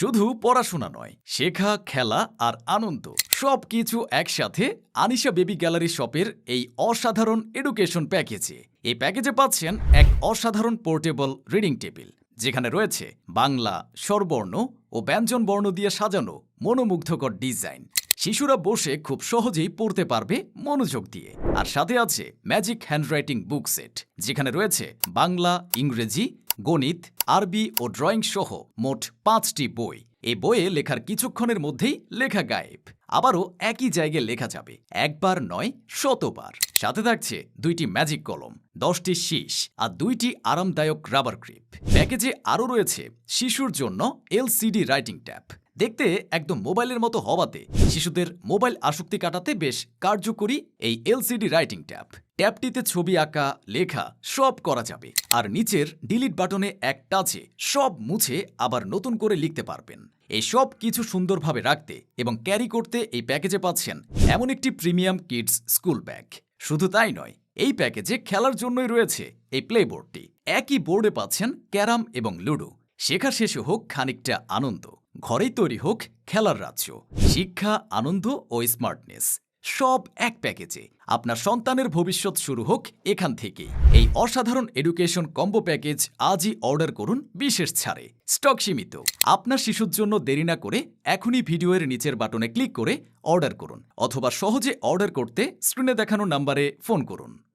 শুধু পড়াশোনা নয়, শেখা, খেলা আর আনন্দ সবকিছু একসাথে আনিশা বেবি গ্যালারি শপের এই অসাধারণ এডুকেশন প্যাকেজে। এই প্যাকেজে পাচ্ছেন এক অসাধারণ পোর্টেবল রিডিং টেবিল, যেখানে রয়েছে বাংলা স্বরবর্ণ ও ব্যঞ্জন বর্ণ দিয়ে সাজানো মনোমুগ্ধকর ডিজাইন। শিশুরা বসে খুব সহজেই পড়তে পারবে মনোযোগ দিয়ে। আর সাথে আছে ম্যাজিক হ্যান্ডরাইটিং বুক সেট, যেখানে রয়েছে বাংলা, ইংরেজি, গণিত, আরবি ও ড্রয়িং সহ মোট 5টি বই। এই বইয়ে লেখার কিছুক্ষণের মধ্যেই লেখা গায়েব। আবারও একই জায়গায় লেখা যাবে, একবার নয় শতবার। সাথে থাকছে 2টি ম্যাজিক কলম, 10টি শীষ আর 2টি আরামদায়ক রাবার গ্রিপ। প্যাকেজে আরও রয়েছে শিশুর জন্য এলসিডি রাইটিং ট্যাব, দেখতে একদম মোবাইলের মতো হওয়াতে শিশুদের মোবাইল আসক্তি কাটাতে বেশ কার্যকরী এই এলসিডি রাইটিং ট্যাব। ট্যাবটিতে ছবি আঁকা, লেখা সব করা যাবে। আর নিচের ডিলিট বাটনে এক টাচে সব মুছে আবার নতুন করে লিখতে পারবেন। এই সব কিছু সুন্দরভাবে রাখতে এবং ক্যারি করতে এই প্যাকেজে পাচ্ছেন এমন একটি প্রিমিয়াম কিডস স্কুল ব্যাগ। শুধু তাই নয়, এই প্যাকেজে খেলার জন্যই রয়েছে এই প্লেবোর্ডটি। একই বোর্ডে পাচ্ছেন ক্যারাম এবং লুডো। শেখা শেষে হোক খানিকটা আনন্দ, ঘরেই তৈরি হোক খেলার রাজ্য। শিক্ষা, আনন্দ ও স্মার্টনেস সব এক প্যাকেজে। আপনার সন্তানের ভবিষ্যৎ শুরু হোক এখান থেকেই। এই অসাধারণ এডুকেশন কম্বো প্যাকেজ আজই অর্ডার করুন বিশেষ ছাড়ে। স্টক সীমিত। আপনার শিশুর জন্য দেরি না করে এখনই ভিডিওর নিচের বাটনে ক্লিক করে অর্ডার করুন, অথবা সহজে অর্ডার করতে স্ক্রিনে দেখানো নম্বরে ফোন করুন।